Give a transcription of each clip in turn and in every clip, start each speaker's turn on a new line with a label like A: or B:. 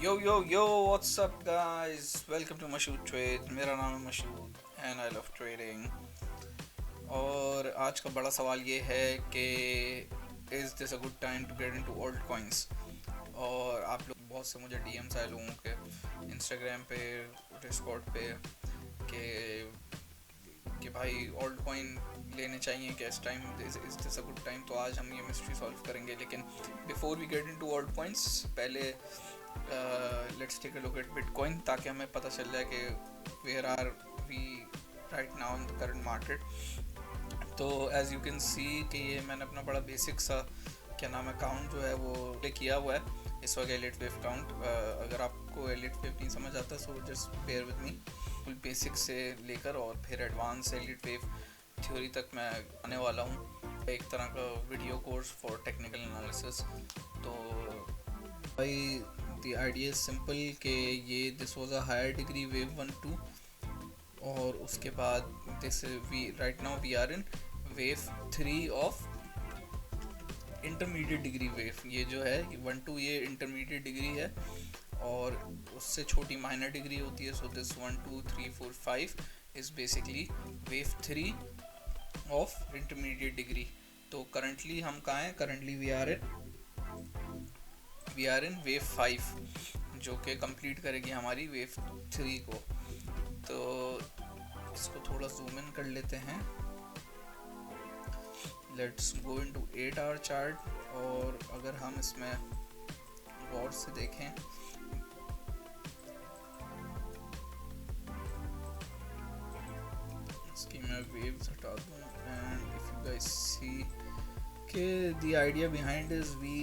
A: Yo, what's up guys? Welcome to Mashhood trade. मेरा नाम है Mashhood and I love trading. और आज का बड़ा सवाल ये है कि is this a good time to get into old coins. और आप लोग बहुत से मुझे डीएम्स आए लोगों के इंस्टाग्राम पे, डिस्कॉर्ड पे कि भाई ओल्ड कॉइन लेने चाहिए क्या इस time, is this a good time. तो आज हम ये मिस्ट्री सॉल्व करेंगे, लेकिन before we get into old coins पहले let's take a look at bitcoin, ताकि हमें पता चल जाए कि where are we right now in the current market. तो एज यू कैन सी कि ये मैंने अपना बड़ा बेसिक सा क्या नाम है काउंट जो है वो पे किया हुआ है इस वक्त एलिट वेव काउंट। अगर आपको एलिट वेव नहीं समझ आता so just bear with me. Full basic से लेकर और फिर एडवांस एलिट वेव थ्योरी तक मैं आने वाला हूँ, एक तरह का video course for technical analysis. तो भाई द आइडिया इज सिंपल कि ये this was a higher degree wave 1 2, और उसके बाद this we right now we are in wave 3 of intermediate degree wave. ये जो है 1 2 ये इंटरमीडिएट डिग्री है और उससे छोटी माइनर डिग्री होती है। So this 1 2 3 4 5 is basically wave 3 of intermediate degree. तो करंटली हम कहाँ हैं? Currently we are in wave 5 जो कि कंप्लीट करेगी हमारी वेव 3 को। तो इसको थोड़ा जूम इन कर लेते हैं। Let's go into 8 our chart, और अगर हम इसमें गौर से देखें इसकी मैं वेव्स हटा दूँ and if you guys see के the idea behind is we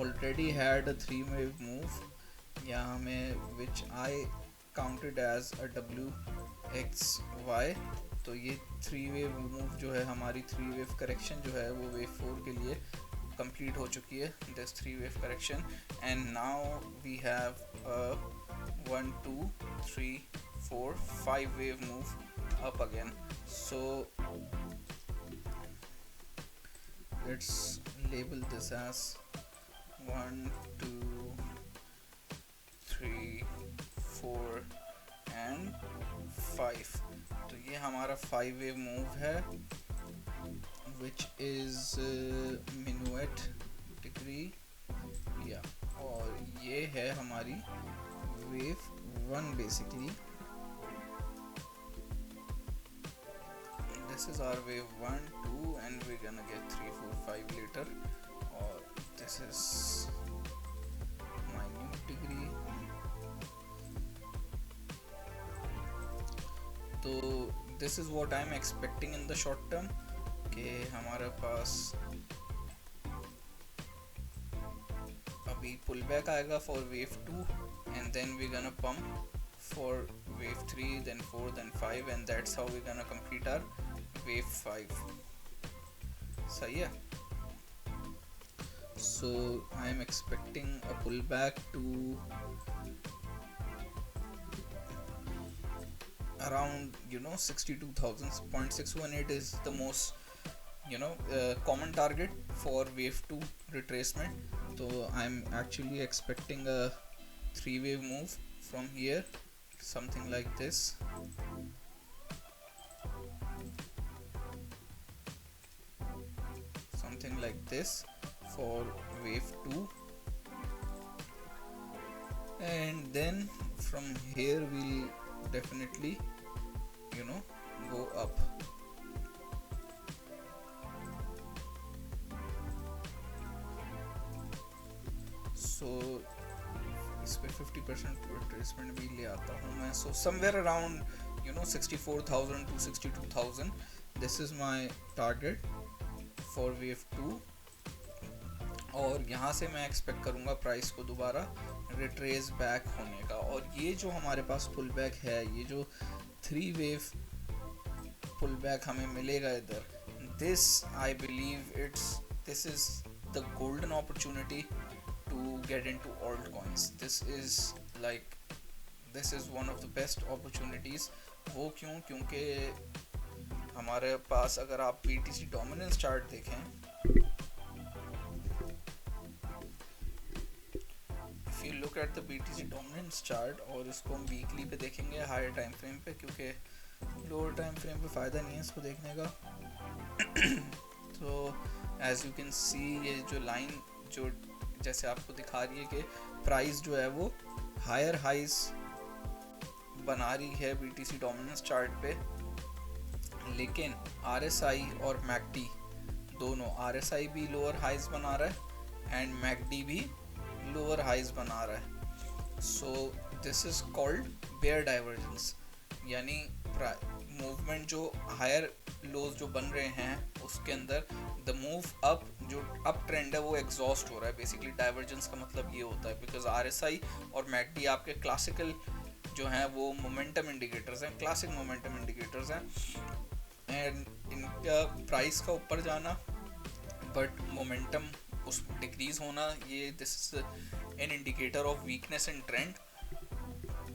A: already had a 3 wave move, या हमें which I counted as a WXY। तो ये 3 wave move जो है हमारी 3 wave करेक्शन जो है वो वेव 4 के लिए कंप्लीट हो चुकी है, this 3 wave correction. And now we have a 1 2 3 4 5 wave move up again। So let's label this as 1 2 3 4 and 5। तो ये हमारा 5 wave मूव है विच इज़ मिनुएट डिग्री, या और ये है हमारी वेव 1 बेसिकली। This is our wave 1 2 and we gonna get 3 4 5 later, और this is minute degree। तो this is what I'm expecting in the short term कि हमारे पास अभी पुल बैक आएगा for wave 2 and then we're gonna pump for wave 3 then 4 then 5 and that's how we're gonna complete our wave 5। सही है। So I am expecting a pullback to around 62,000.618 is the most common target for wave 2 retracement। So I'm actually expecting a 3 wave move from here, something like this। For wave 2, and then from here we'll definitely go up। so इस पे 50% retracement भी ले आता हूँ मैं। so somewhere around 64,000 to 62,000, this is my target for wave 2। और यहाँ से मैं एक्सपेक्ट करूँगा प्राइस को दोबारा रिट्रेस बैक होने का। और ये जो हमारे पास पुल बैक है, ये जो 3 wave पुल बैक हमें मिलेगा इधर, this I believe this is the golden opportunity to get into old coins. This is one of the best opportunities. वो क्योंकि हमारे पास अगर आप BTC डोमिनेंस चार्ट देखें, if you look at the BTC dominance chart, और इसको हम वीकली पे देखेंगे हायर टाइम फ्रेम पे, क्योंकि लोअर टाइम फ्रेम पे फ़ायदा नहीं है इसको देखने का। तो एज यू कैन सी, ये जो लाइन जो जैसे आपको दिखा रही है कि प्राइस जो है वो हायर हाइज बना रही है BTC डोमिनेंस चार्ट पे, लेकिन RSI और MACD दोनों, RSI भी लोअर हाइज बना रहा है एंड MACD भी लोअर हाइज बना रहा है। So this is called bear divergence, यानी मूवमेंट जो हायर लोज जो बन रहे हैं उसके अंदर द मूव अप, जो अप ट्रेंड है वो एग्जॉस्ट हो रहा है। बेसिकली डाइवर्जेंस का मतलब ये होता है, बिकॉज RSI और MACD आपके क्लासिकल जो हैं वो मोमेंटम इंडिकेटर्स हैं, क्लासिक मोमेंटम इंडिकेटर्स हैं, एंड इनका प्राइस का ऊपर जाना बट मोमेंटम उस डिक्रीज होना, ये this is an indicator of weakness in trend.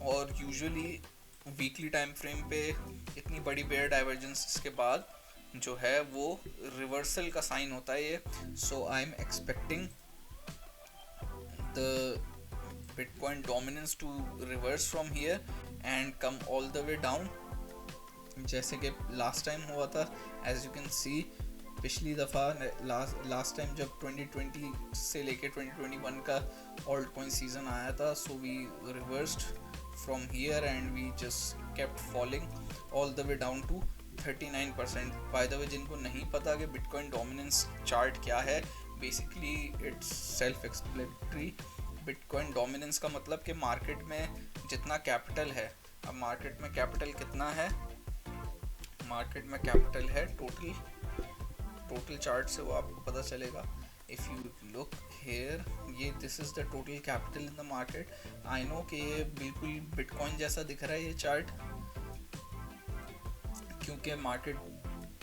A: और यूजुअली वीकली टाइम फ्रेम पे इतनी बड़ी बेयर डाइवर्जेंस के बाद जो है वो रिवर्सल का साइन होता है ये। So I am expecting the bitcoin dominance to reverse from here and come all the way down, जैसे कि लास्ट टाइम हुआ था। एज यू कैन सी, पिछली दफ़ा लास्ट टाइम जब 2020 से लेके 2021 का ऑल्ट कॉइन सीजन आया था, so we reversed from here and we just kept falling all the way down to 39%. by the way, जिनको नहीं पता कि बिटकॉइन डोमिनेंस चार्ट क्या है, basically it's self explanatory. Bitcoin dominance का मतलब कि मार्केट में जितना कैपिटल है, अब मार्केट में कैपिटल कितना है, मार्केट में कैपिटल है टोटल चार्ट से वो आपको पता चलेगा। इफ़ यू लुक हेयर, ये this is the total capital in the market. I know कि ये बिल्कुल बिटकॉइन जैसा दिख रहा है ये चार्ट, क्योंकि मार्केट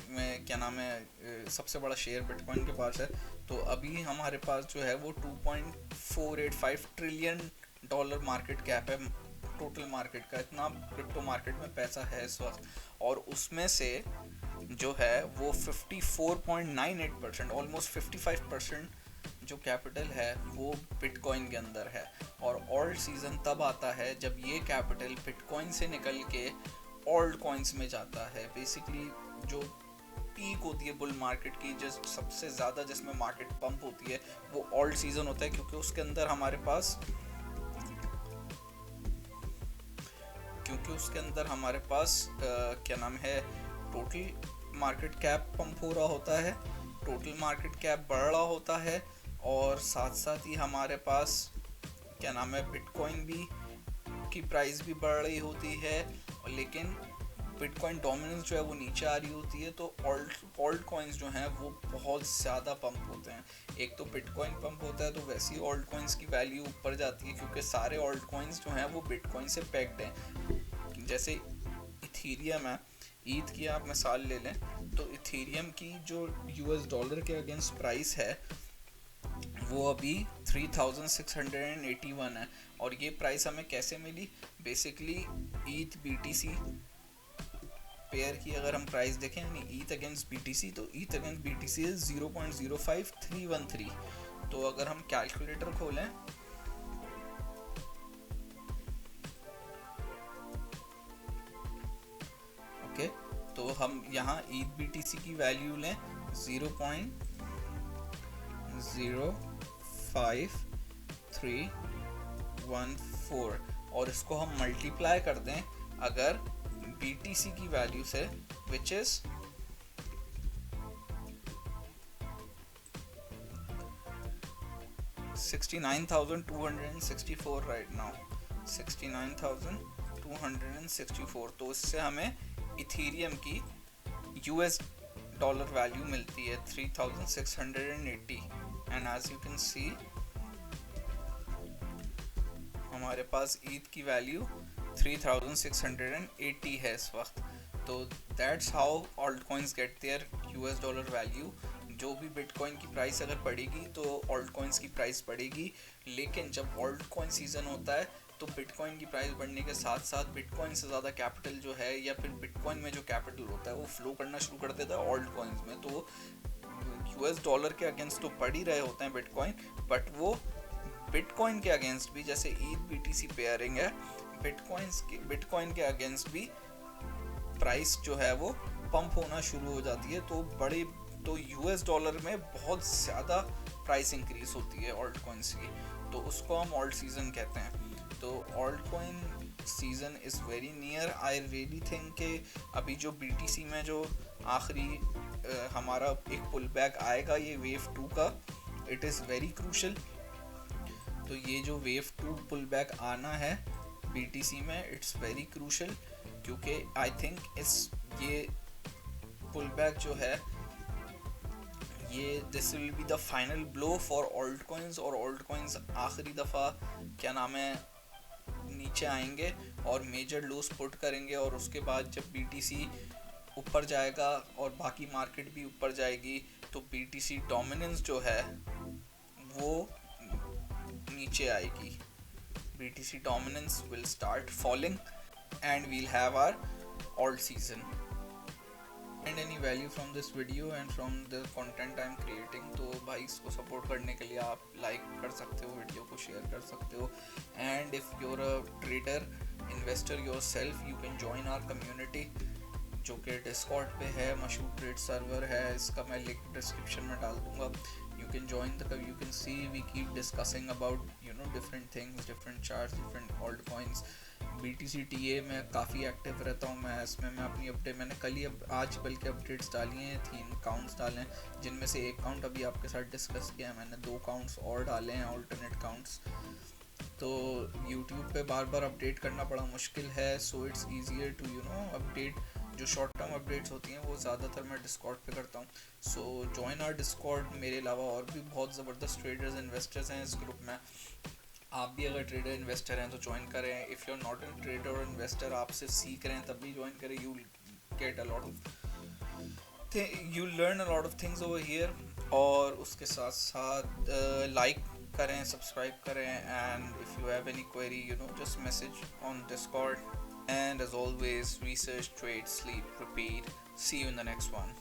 A: में क्या नाम है सबसे बड़ा शेयर बिटकॉइन के पास है। तो अभी हमारे पास जो है वो $2.485 ट्रिलियन मार्केट कैप है टोटल मार्केट का। इतना क्रिप्टो मार्केट में पैसा है इस वक्त, और उसमें से जो है वो 54.98%, ऑलमोस्ट 55% जो कैपिटल है वो बिटकॉइन के अंदर है। और ऑल्ट सीजन तब आता है जब ये कैपिटल बिटकॉइन से निकल के ऑल्ट कॉइन्स में जाता है। बेसिकली जो पीक होती है बुल मार्केट की, जिस सबसे ज़्यादा जिसमें मार्केट पंप होती है, वो ऑल्ट सीजन होता है, क्योंकि उसके अंदर हमारे पास क्या नाम है, टोटल मार्केट कैप पंप हो रहा होता है, टोटल मार्केट कैप बढ़ रहा होता है, और साथ साथ ही हमारे पास क्या नाम है बिटकॉइन भी की प्राइस भी बढ़ रही होती है, लेकिन बिटकॉइन डोमिनेंस जो है वो नीचे आ रही होती है। तो ऑल्ट कॉइन्स जो हैं वो बहुत ज़्यादा पंप होते हैं। एक तो बिटकॉइन पंप होता है तो वैसे ही ऑल्ट कॉइन्स की वैल्यू ऊपर जाती है, क्योंकि सारे ऑल्ट कॉइन्स जो हैं वो बिटकॉइन से पैक्ड हैं। जैसे इथीरियम है, ईथ की आप मिसाल ले लें, तो इथीरियम की जो US डॉलर के अगेंस्ट प्राइस है वो अभी 3681 है। और ये प्राइस हमें कैसे मिली? बेसिकली ईथ BTC पेयर की अगर हम प्राइस देखें, यानी ईथ अगेंस्ट BTC, तो ईथ अगेंस्ट BTC है 0.05313। तो अगर हम कैलकुलेटर खोलें, ओके, तो हम यहाँ ईथ BTC की वैल्यू लें 0.05314, और इसको हम मल्टीप्लाई कर दें अगर BTC की वैल्यू से, विच इज 69,264 राइट नाउ, 69,264। तो इससे हमें इथीरियम की US डॉलर वैल्यू मिलती है 3680। And as you can see हमारे पास ईथ की वैल्यू 3680 है इस वक्त। तो that's how alt coins get their US dollar value. जो भी बिटकॉइन की प्राइस अगर बढ़ेगी तो ऑल्ट कॉइन्स की प्राइस बढ़ेगी, लेकिन जब ऑल्ट कॉइन सीजन होता है तो बिटकॉइन की प्राइस बढ़ने के साथ साथ बिटकॉइन से ज़्यादा कैपिटल जो है, या फिर बिटकॉइन में जो कैपिटल होता है वो फ्लो करना शुरू कर देता है ऑल्ट कॉइन्स में। तो US डॉलर के अगेंस्ट तो पड़ ही रहे होते हैं बिटकॉइन, बट वो बिटकॉइन के अगेंस्ट भी, जैसे ईथ बीटीसी पेयरिंग है, बिटकॉइन के अगेंस्ट भी प्राइस जो है वो पंप होना शुरू हो जाती है। तो यूएस डॉलर में बहुत ज़्यादा प्राइस इंक्रीज होती है ऑल्ट कॉइन्स की, तो उसको हम ऑल्ट सीजन कहते हैं। तो alt coin season is very near. I really think कि अभी जो बीटीसी में जो आखिरी हमारा एक पुल बैक आएगा ये वेव 2 का, इट इज़ वेरी क्रूशल। तो ये जो वेव 2 पुल बैक आना है बीटीसी में, इट्स वेरी क्रूशल, क्योंकि आई थिंक ये पुल बैक जो है ये this will be the final blow for alt coins. और ऑल्ट कॉइन्स आखिरी दफ़ा क्या नाम है नीचे आएंगे और मेजर लॉस पुट करेंगे, और उसके बाद जब बीटीसी ऊपर जाएगा और बाकी मार्केट भी ऊपर जाएगी तो बीटीसी डोमिनेंस जो है वो नीचे आएगी। BTC dominance will start falling and we'll have our alt season. And any value from this video and from the content I'm creating, तो भाई इसको सपोर्ट करने के लिए आप लाइक कर सकते हो, वीडियो को शेयर कर सकते हो। And if you're a trader investor yourself, you can join our community जो कि डिस्कॉर्ड पे है, मशहूर ट्रेड सर्वर है, इसका मैं लिंक डिस्क्रिप्शन में डाल दूंगा। You can join you can see we keep discussing about different things, different charts, different altcoins। BTC TA में काफ़ी एक्टिव रहता हूँ मैं इसमें। मैं अपनी अपडेट मैंने आज बल्कि अपडेट्स डाली हैं, 3 काउंट्स डाले हैं, जिनमें से एक काउंट अभी आपके साथ डिस्कस किया है मैंने, 2 काउंट्स और डाले हैं ऑल्टरनेट काउंट्स। तो YouTube पे बार बार अपडेट करना बड़ा मुश्किल है, so it's easier to update. जो शॉर्ट टर्म अपडेट्स होती हैं वो ज़्यादातर मैं डिस्कॉर्ड पे करता हूँ। So join our Discord. मेरे अलावा और भी बहुत ज़बरदस्त ट्रेडर्स इन्वेस्टर्स हैं इस ग्रुप में। आप भी अगर ट्रेडर इन्वेस्टर हैं तो ज्वाइन करें। If you are not an trader और इन्वेस्टर, आप सिर्फ सीख रहे हैं तब भी ज्वाइन करें। You get a lot of you learn a lot of things over here. और उसके साथ साथ लाइक करें, सब्सक्राइब करें, and if you have any query just message on Discord. And as always, research, trade, sleep, repeat. See you in the next one.